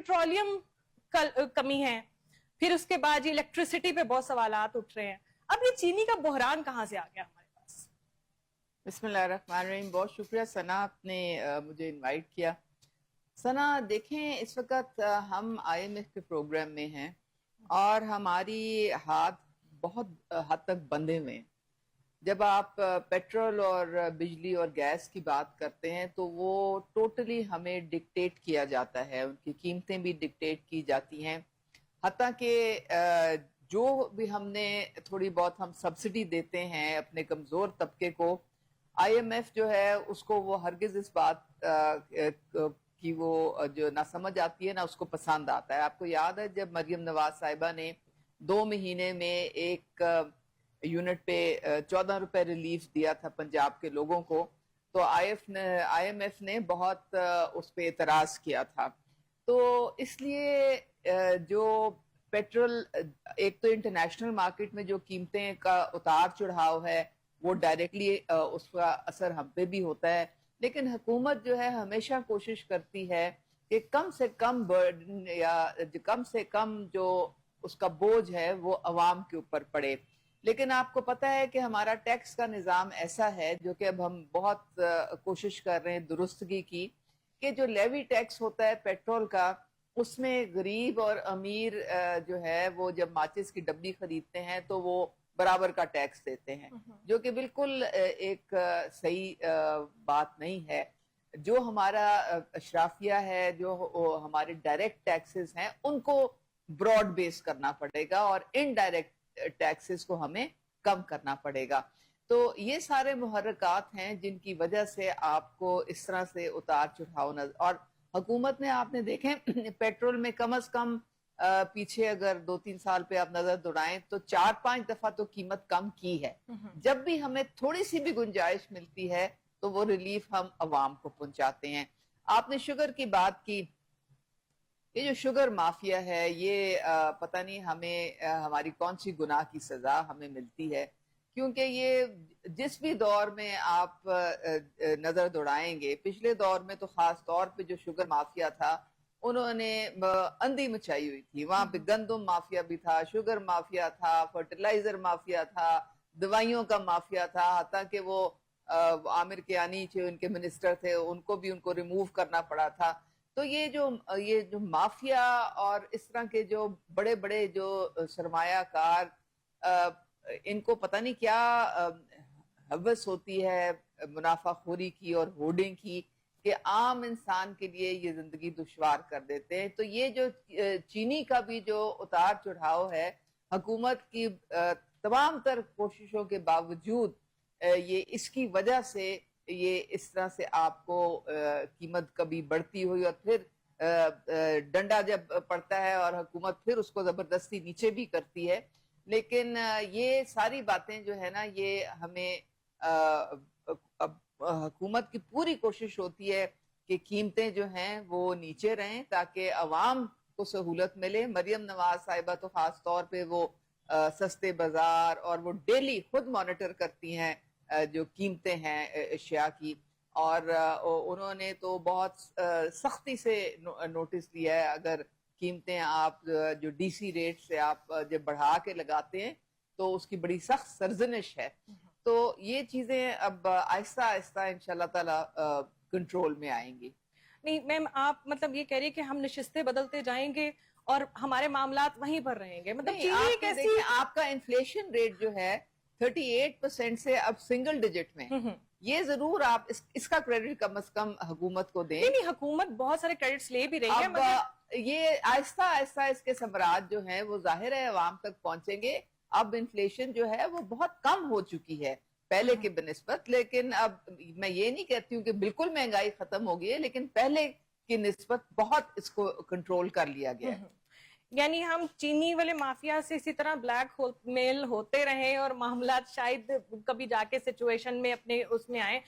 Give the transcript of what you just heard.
Petroleum कमी है, फिर उसके बाद ये इलेक्ट्रिसिटी पे बहुत सवालात उठ रहे हैं. अब ये चीनी का बहरान कहाँ से आ गया हमारे पास? बिस्मिल्लाहिर्रहमानिर्रहीम. बहुत शुक्रिया सना, आपने मुझे इनवाइट किया. सना देखें, इस वक्त हम IMF के प्रोग्राम में हैं और हमारी हाथ बहुत हद तक बंधे हुए हैं. जब आप पेट्रोल और बिजली और गैस की बात करते हैं तो वो टोटली हमें डिक्टेट किया जाता है, उनकी कीमतें भी डिक्टेट की जाती हैं. हत्ता कि जो भी हमने थोड़ी बहुत हम सब्सिडी देते हैं अपने कमज़ोर तबके को, IMF जो है उसको वो हरगिज़ इस बात की वो जो ना समझ आती है ना उसको पसंद आता है. आपको याद है जब मरियम नवाज साहिबा ने 2 महीने में एक यूनिट पे 14 रुपए रिलीफ दिया था पंजाब के लोगों को, तो IMF ने बहुत उस पर एतराज किया था. तो इसलिए जो पेट्रोल, एक तो इंटरनेशनल मार्केट में जो कीमतें का उतार चढ़ाव है वो डायरेक्टली उसका असर हम पे भी होता है, लेकिन हुकूमत जो है हमेशा कोशिश करती है कि कम से कम बर्डन या कम से कम जो उसका बोझ है वो अवाम के ऊपर पड़े. लेकिन आपको पता है कि हमारा टैक्स का निज़ाम ऐसा है, जो कि अब हम बहुत कोशिश कर रहे हैं दुरुस्तगी की, कि जो लेवी टैक्स होता है पेट्रोल का, उसमें गरीब और अमीर जो है वो जब माचिस की डब्बी खरीदते हैं तो वो बराबर का टैक्स देते हैं, जो कि बिल्कुल एक सही बात नहीं है. जो हमारा अशराफिया है, जो हमारे डायरेक्ट टैक्सेस हैं, उनको ब्रॉड बेस करना पड़ेगा और इनडायरेक्ट टैक्सेस को हमें कम करना पड़ेगा. तो ये सारे मुहर्रकात हैं जिनकी वजह से आपको इस तरह से उतार चढ़ाव नजर. और हुकूमत ने, आपने देखें पेट्रोल में कम से कम पीछे अगर 2-3 साल पे आप नजर दौड़ाएं तो 4-5 दफा तो कीमत कम की है. जब भी हमें थोड़ी सी भी गुंजाइश मिलती है तो वो रिलीफ हम अवाम को पहुंचाते हैं. आपने शुगर की बात की. ये जो शुगर माफिया है, ये पता नहीं हमें हमारी कौन सी गुनाह की सजा हमें मिलती है, क्योंकि ये जिस भी दौर में आप नजर दौड़ाएंगे, पिछले दौर में तो खास तौर पे जो शुगर माफिया था उन्होंने अंधी मचाई हुई थी. वहां पे गंदम माफिया भी था, शुगर माफिया था, फर्टिलाइजर माफिया था, दवाइयों का माफिया था. हत्ता कि वो आमिर कियानी जो उनके मिनिस्टर थे उनको भी उनको रिमूव करना पड़ा था. तो ये जो माफिया और इस तरह के जो बड़े बड़े जो सरमायाकार, इनको पता नहीं क्या हवस होती है मुनाफाखोरी की और होर्डिंग की, कि आम इंसान के लिए ये जिंदगी दुश्वार कर देते हैं. तो ये जो चीनी का भी जो उतार चढ़ाव है, हुकूमत की तमाम तर कोशिशों के बावजूद ये इसकी वजह से ये इस तरह से आपको कीमत कभी बढ़ती हुई और फिर डंडा जब पड़ता है और हुकूमत फिर उसको जबरदस्ती नीचे भी करती है. लेकिन ये सारी बातें जो है ना, ये हमें हुकूमत की पूरी कोशिश होती है कि कीमतें जो हैं वो नीचे रहें ताकि अवाम को सहूलत मिले. मरियम नवाज साहिबा तो खास तौर पे वो सस्ते बाजार और वो डेली खुद मॉनिटर करती हैं जो कीमतें हैं अशिया की, और उन्होंने तो बहुत सख्ती से नोटिस लिया है. अगर कीमतें आप जो DC रेट से आप जब बढ़ा के लगाते हैं तो उसकी बड़ी सख्त सरजनिश है. तो ये चीजें अब आहिस्ता आहिस्ता इंशाल्लाह ताला कंट्रोल में आएंगी. नहीं मैम, आप मतलब ये कह रही है कि हम नशिस्तें बदलते जाएंगे और हमारे मामलात वहीं पर रहेंगे? मतलब चीनी कैसी, आपका इन्फ्लेशन रेट जो है 38% से अब सिंगल डिजिट में, ये जरूर आप इसका क्रेडिट कम से कम हुकूमत को दें. नहीं, हुकूमत बहुत सारे क्रेडिट्स ले भी रही है, मगर ये आहिस्ता आहिस्ता इसके समरात जो है वो जाहिर है अवाम तक पहुंचेंगे. अब इन्फ्लेशन जो है वो बहुत कम हो चुकी है पहले के बनिस्बत, लेकिन अब मैं ये नहीं कहती हूँ कि बिल्कुल महंगाई खत्म हो गई है, लेकिन पहले की निस्बत बहुत इसको कंट्रोल कर लिया गया है. यानी हम चीनी वाले माफिया से इसी तरह ब्लैक मेल होते रहे और मामला शायद कभी जाके सिचुएशन में अपने उसमें आए